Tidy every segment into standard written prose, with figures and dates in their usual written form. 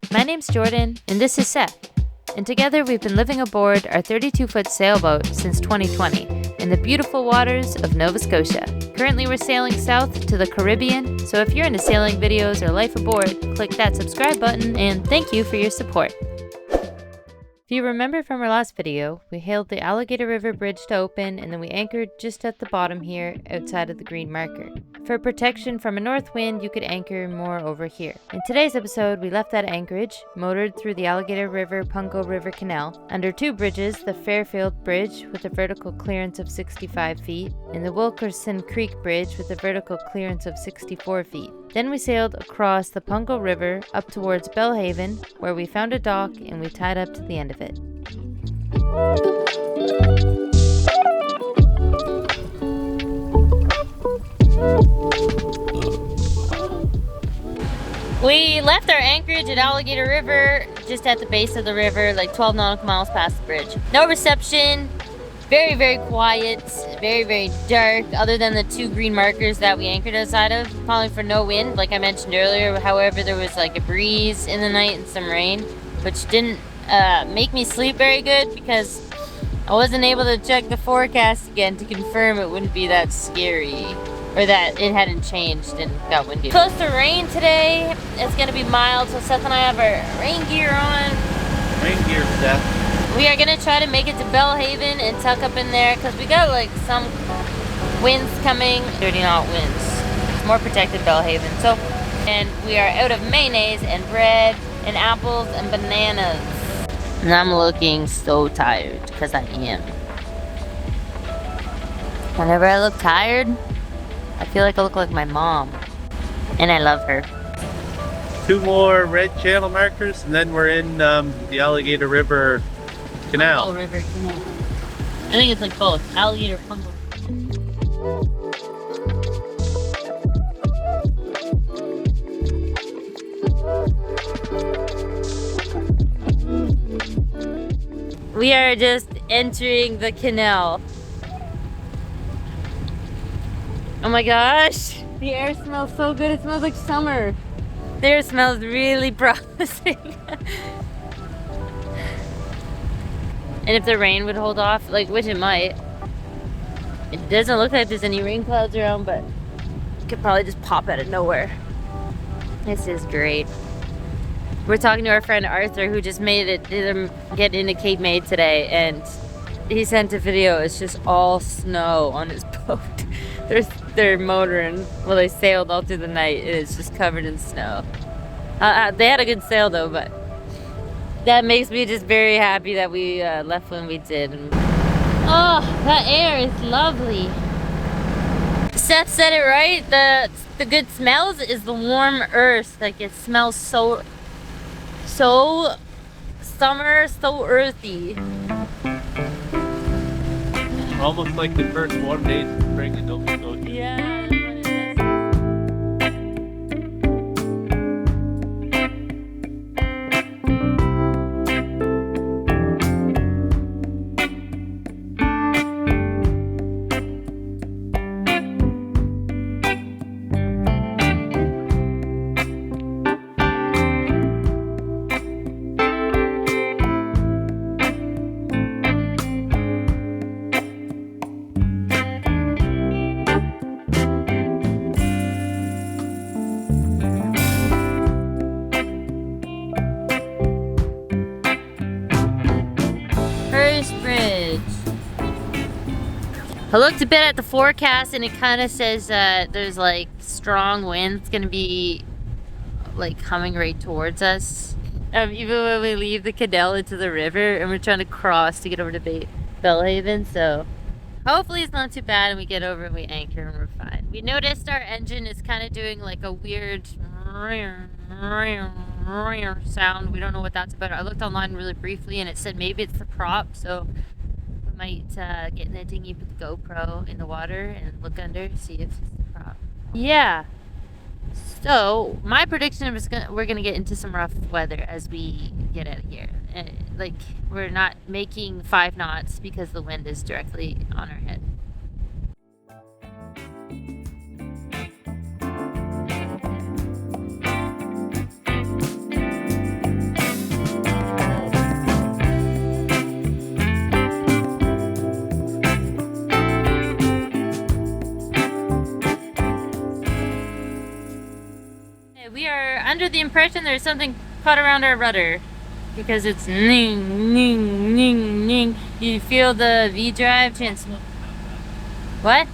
My name's Jordan, and this is Seth. And together we've been living aboard our 32-foot sailboat since 2020 in the beautiful waters of Nova Scotia. Currently we're sailing south to the Caribbean, so if you're into sailing videos or life aboard, click that subscribe button, and thank you for your support. If you remember from our last video, we hailed the Alligator River bridge to open, and then we anchored just at the bottom here outside of the green marker. For protection from a north wind, you could anchor more over here. In today's episode, we left that anchorage, motored through the Alligator-Pungo River Canal, under two bridges, the Fairfield Bridge with a vertical clearance of 65 feet, and the Wilkerson Creek Bridge with a vertical clearance of 64 feet. Then we sailed across the Pungo River up towards Belhaven, where we found a dock and we tied up to the end of it. We left our anchorage at Alligator River, just at the base of the river, like 12 nautical miles past the bridge. No reception, very, very quiet, very, very dark, other than the two green markers that we anchored outside of, probably for no wind, like I mentioned earlier. However, there was like a breeze in the night and some rain, which didn't make me sleep very good because I wasn't able to check the forecast again to confirm it wouldn't be that scary, or that it hadn't changed and got windy. Supposed to rain today. It's gonna be mild, so Seth and I have our rain gear on. Rain gear, Seth. We are gonna try to make it to Belhaven and tuck up in there because we got like some winds coming, 30 knot winds. It's more protected Belhaven. So, and we are out of mayonnaise and bread and apples and bananas. And I'm looking so tired because I am. Whenever I look tired, I feel like I look like my mom. And I love her. Two more red channel markers, and then we're in the Alligator River Canal. River Canal. I think it's like both. Alligator-Pungo. We are just entering the canal. Oh my gosh, the air smells so good. It smells like summer. The air smells really promising. And if the rain would hold off, like, which it might, it doesn't look like there's any rain clouds around, but it could probably just pop out of nowhere. This is great. We're talking to our friend Arthur, who just made it, get into Cape May today, and he sent a video. It's just all snow on his boat. They're motoring. Well, they sailed all through the night, and it's just covered in snow. They had a good sail though, but that makes me just very happy that we left when we did. Oh, that air is lovely. Seth said it right. The good smells is the warm earth. Like, it smells so summer, so earthy. Almost like the first warm days of spring in Nova Scotia. Yeah. Bridge. I looked a bit at the forecast and it kind of says there's like strong winds gonna be like coming right towards us. Even when we leave the canal into the river and we're trying to cross to get over to Belhaven, so hopefully it's not too bad and we get over and we anchor and we're fine. We noticed our engine is kind of doing like a weird sound. We don't know what that's about. I looked online really briefly and it said maybe it's the prop, so we might get in the dinghy with the GoPro in the water and look under, see if it's the prop. Yeah. So my prediction is we're gonna get into some rough weather as we get out of here. Like, we're not making 5 knots because the wind is directly on our head. under the impression there's something caught around our rudder because it's ning, ning, ning, ning. You feel the V-drive What?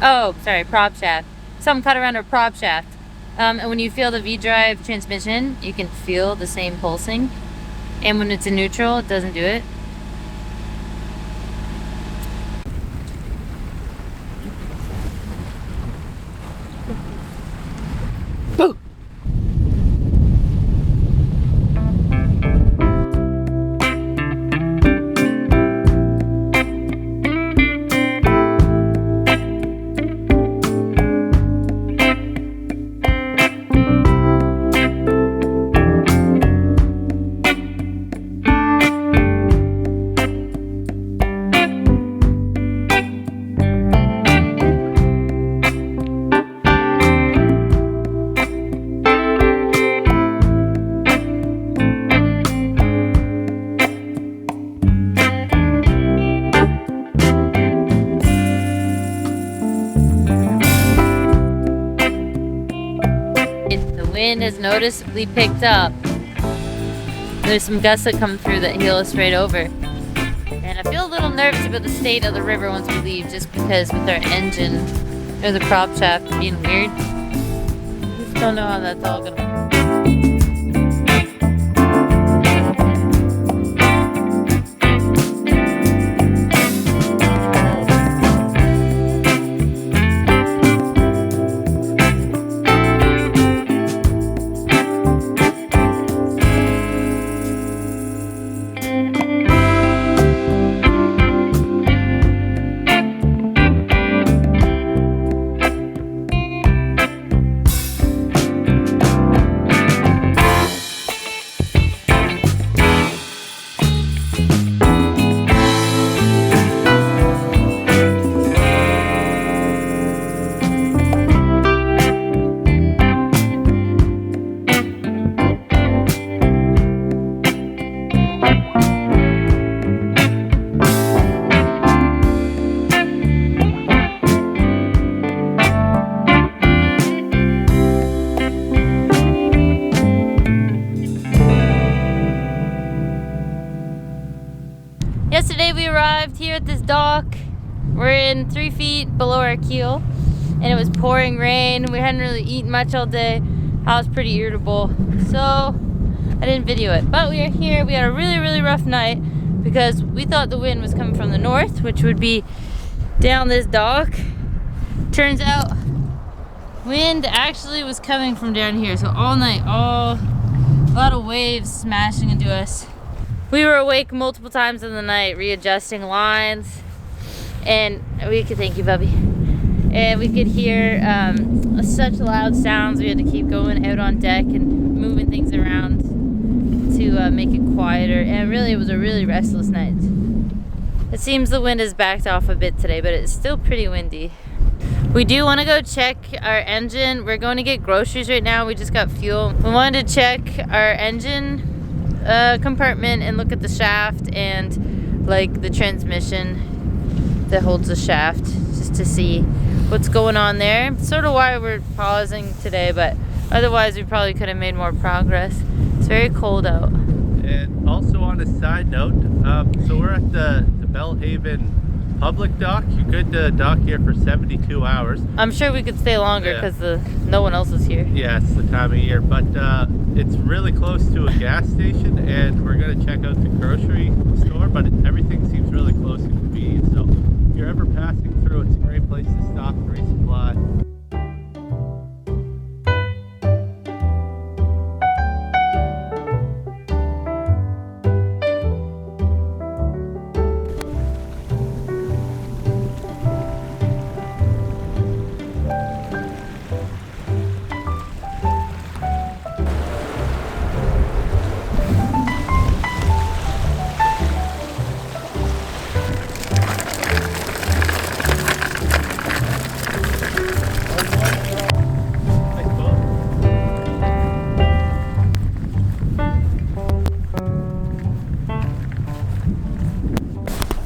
Oh, sorry, prop shaft. Something caught around our prop shaft. And when you feel the V-drive transmission, you can feel the same pulsing. And when it's in neutral, it doesn't do it. Boo! Wind has noticeably picked up. There's some gusts that come through that heel us right over. And I feel a little nervous about the state of the river once we leave, just because with our engine or the prop shaft being weird. I just don't know how that's all gonna work. Yesterday we arrived here at this dock. We're in 3 feet below our keel and it was pouring rain. We hadn't really eaten much all day. I was pretty irritable, so I didn't video it. But we are here. We had a really rough night because we thought the wind was coming from the north, which would be down this dock. Turns out wind actually was coming from down here. So all night, a lot of waves smashing into us. We were awake multiple times in the night, readjusting lines, and we could, thank you, Bubby. And we could hear such loud sounds. We had to keep going out on deck and moving things around to make it quieter. And really, it was a really restless night. It seems the wind has backed off a bit today, but it's still pretty windy. We do want to go check our engine. We're going to get groceries right now. We just got fuel. We wanted to check our engine compartment and look at the shaft and like the transmission that holds the shaft, just to see what's going on there. It's sort of why we're pausing today, but otherwise we probably could have made more progress. It's very cold out. And also on a side note, so we're at the Belhaven public dock. You could dock here for 72 hours. I'm sure we could stay longer because no one else is here. Yeah, it's the time of year, but it's really close to a gas station, and we're going to check out the grocery store, but everything seems really close and convenient. So if you're ever passing through, it's a great place to stop and resupply.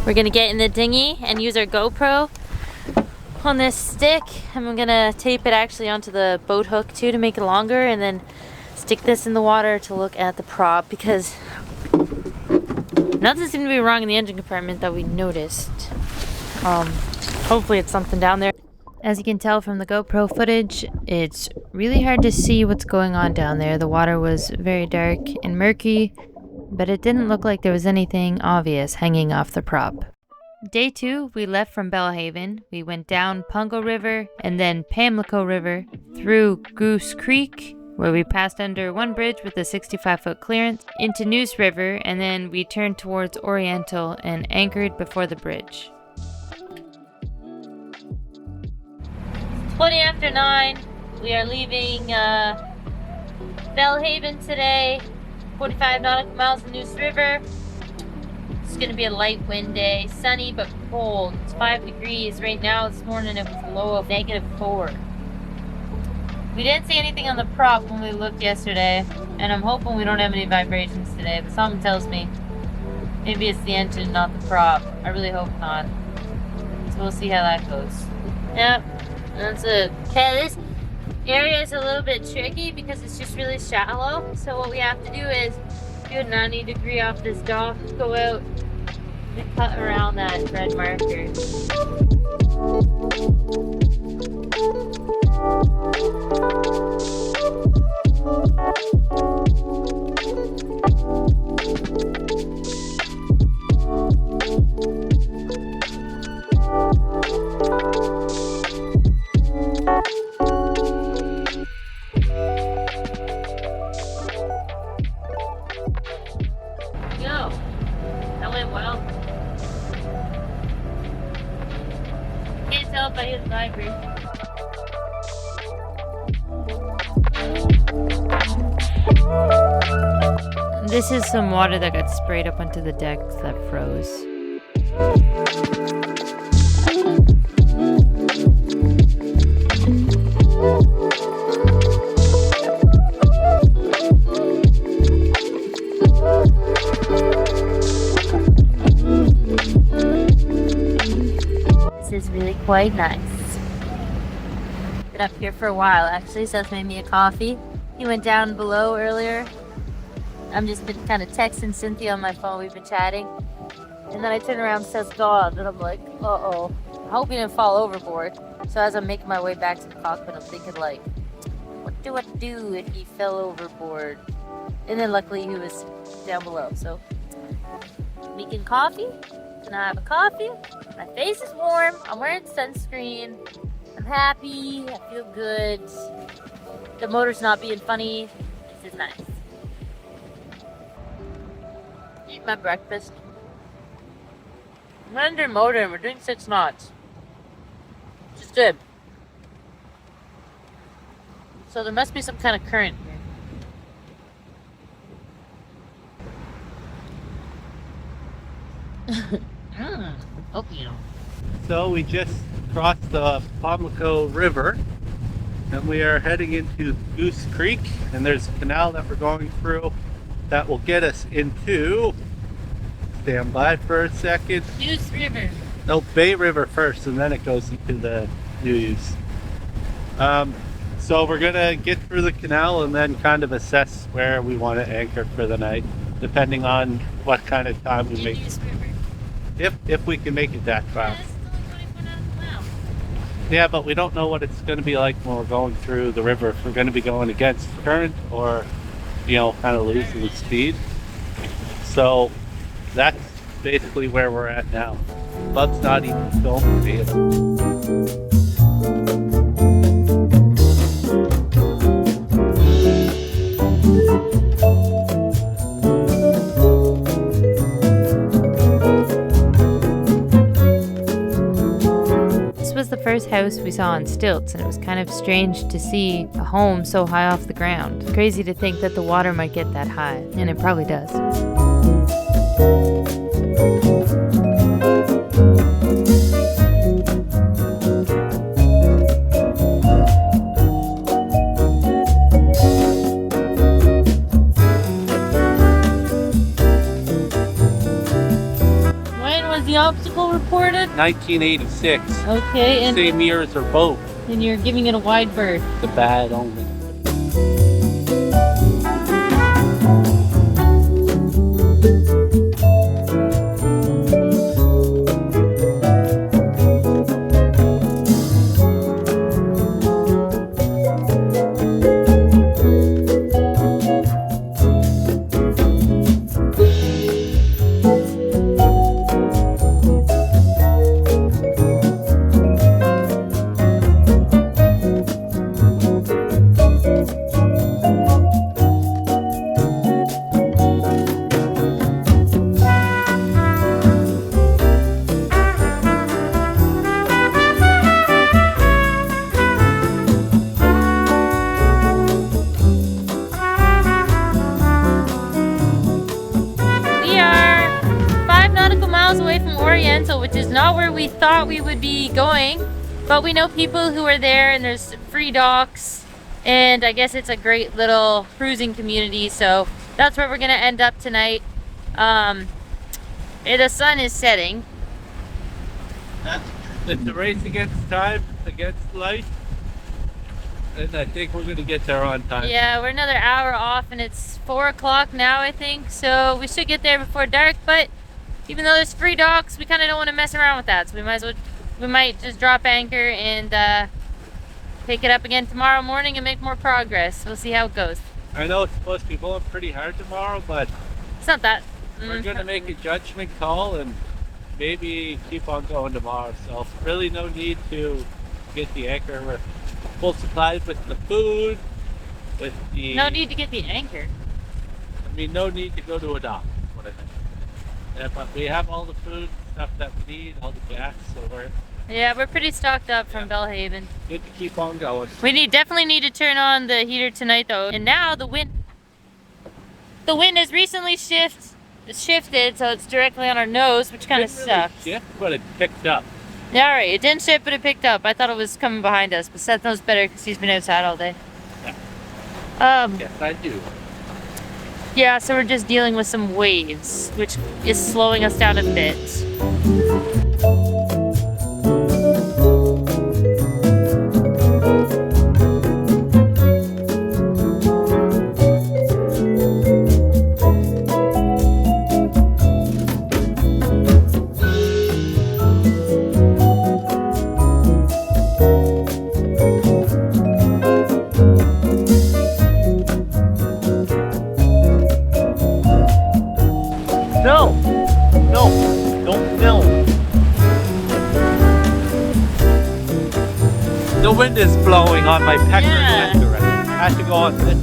We're gonna get in the dinghy and use our GoPro on this stick, and we're gonna tape it actually onto the boat hook too to make it longer, and then stick this in the water to look at the prop because nothing seemed to be wrong in the engine compartment that we noticed. Hopefully it's something down there. As you can tell from the GoPro footage, it's really hard to see what's going on down there. The water was very dark and murky, but it didn't look like there was anything obvious hanging off the prop. Day 2, we left from Belhaven. We went down Pungo River and then Pamlico River through Goose Creek, where we passed under one bridge with a 65-foot clearance, into Goose River, and then we turned towards Oriental and anchored before the bridge. 20 after 9, we are leaving Belhaven today, 45 nautical miles in Goose River. It's going to be a light wind day, sunny but cold. It's 5 degrees. Right now this morning it was a low of -4. We didn't see anything on the prop when we looked yesterday, and I'm hoping we don't have any vibrations today, but something tells me maybe it's the engine, not the prop. I really hope not. So we'll see how that goes. Yep. That's it. Okay, this area is a little bit tricky because it's just really shallow. So what we have to do is do a 90-degree off this dock, go out and cut around that red marker. If I hit the vibrator. This is some water that got sprayed up onto the deck that froze. Is really quite nice. Been up here for a while actually. Seth made me a coffee. He went down below earlier. I'm just been kind of texting Cynthia on my phone. We've been chatting. And then I turn around, Seth's gone, and I'm like, uh-oh. I hope he didn't fall overboard. So as I'm making my way back to the cockpit, I'm thinking like, what do I do if he fell overboard? And then luckily he was down below. So making coffee. And I have a coffee. My face is warm. I'm wearing sunscreen. I'm happy. I feel good. The motor's not being funny. This is nice. Eat my breakfast. I'm under motor and we're doing 6 knots. Just good. So there must be some kind of current here. Oatmeal. So we just crossed the Pamlico River and we are heading into Goose Creek, and there's a canal that we're going through that will get us into, stand by for a second, Goose River. No, Bay River first, and then it goes into the News. So we're gonna get through the canal and then kind of assess where we want to anchor for the night, depending on what kind of time we make. Goose River. If we can make it that far. Yeah, it's only 24 nautical miles. Yeah, but we don't know what it's going to be like when we're going through the river. If we're going to be going against the current or, kind of losing the speed. So that's basically where we're at now. Bub's not even filming me. The first house we saw on stilts, and it was kind of strange to see a home so high off the ground. Crazy to think that the water might get that high, and it probably does. The obstacle reported? 1986. Okay, and same year as our boat. And you're giving it a wide berth. The bad only. miles away from Oriental, which is not where we thought we would be going. But we know people who are there, and there's free docks. And I guess it's a great little cruising community. So that's where we're going to end up tonight. The sun is setting. It's a race against time, against light. And I think we're going to get there on time. Yeah, we're another hour off, and it's 4 o'clock now, I think. So we should get there before dark. But even though there's free docks, we kind of don't want to mess around with that. So we might just drop anchor and pick it up again tomorrow morning and make more progress. We'll see how it goes. I know it's supposed to be blowing pretty hard tomorrow, but it's not that. We're going to make a judgment call and maybe keep on going tomorrow. So really no need to get the anchor. We're full supplies with the food, with the... No need to get the anchor. I mean, no need to go to a dock, is what I meant. Yeah, but we have all the food, stuff that we need, all the gas, so we're pretty stocked up from Belhaven. Good to keep on going. We definitely need to turn on the heater tonight though. And now the wind has recently shifted, so it's directly on our nose, which kind of sucks. Shift, but it picked up. Yeah, alright, it didn't shift, but it picked up. I thought it was coming behind us, but Seth knows better because he's been outside all day. Yeah. Yes, I do. Yeah, so we're just dealing with some waves, which is slowing us down a bit. The wind is blowing on my pecker anchor. I have to go on this.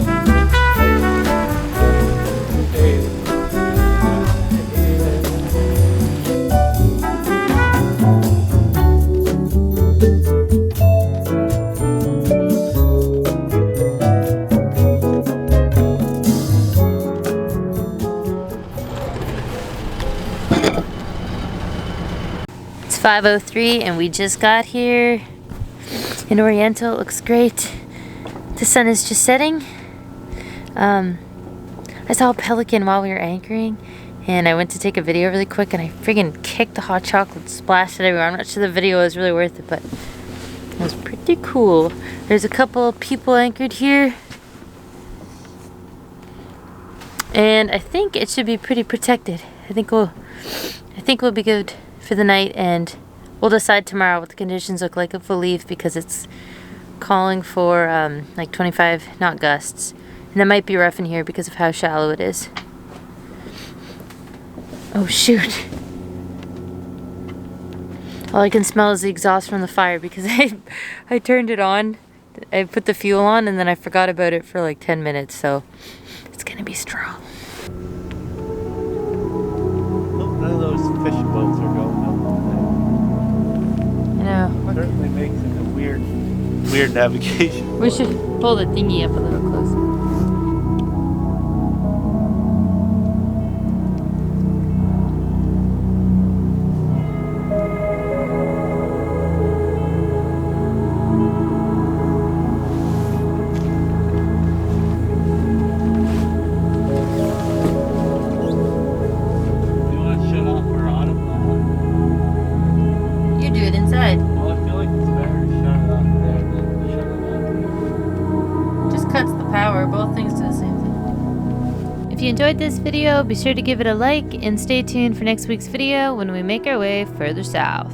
It's 5:03 and we just got here. In Oriental, it looks great. The sun is just setting. I saw a pelican while we were anchoring, and I went to take a video really quick, and I friggin' kicked the hot chocolate, splashed it everywhere. I'm not sure the video was really worth it, but it was pretty cool. There's a couple people anchored here, and I think it should be pretty protected. I think we'll be good for the night, and we'll decide tomorrow what the conditions look like if we'll leave, because it's calling for like 25 knot gusts. And that might be rough in here because of how shallow it is. Oh shoot. All I can smell is the exhaust from the fire because I turned it on. I put the fuel on and then I forgot about it for like 10 minutes, so it's gonna be strong. None of those fishing boats are going up. I know. It certainly makes it a weird navigation. We should pull the thingy up a little closer. Both things do the same thing. If you enjoyed this video, be sure to give it a like and stay tuned for next week's video when we make our way further south.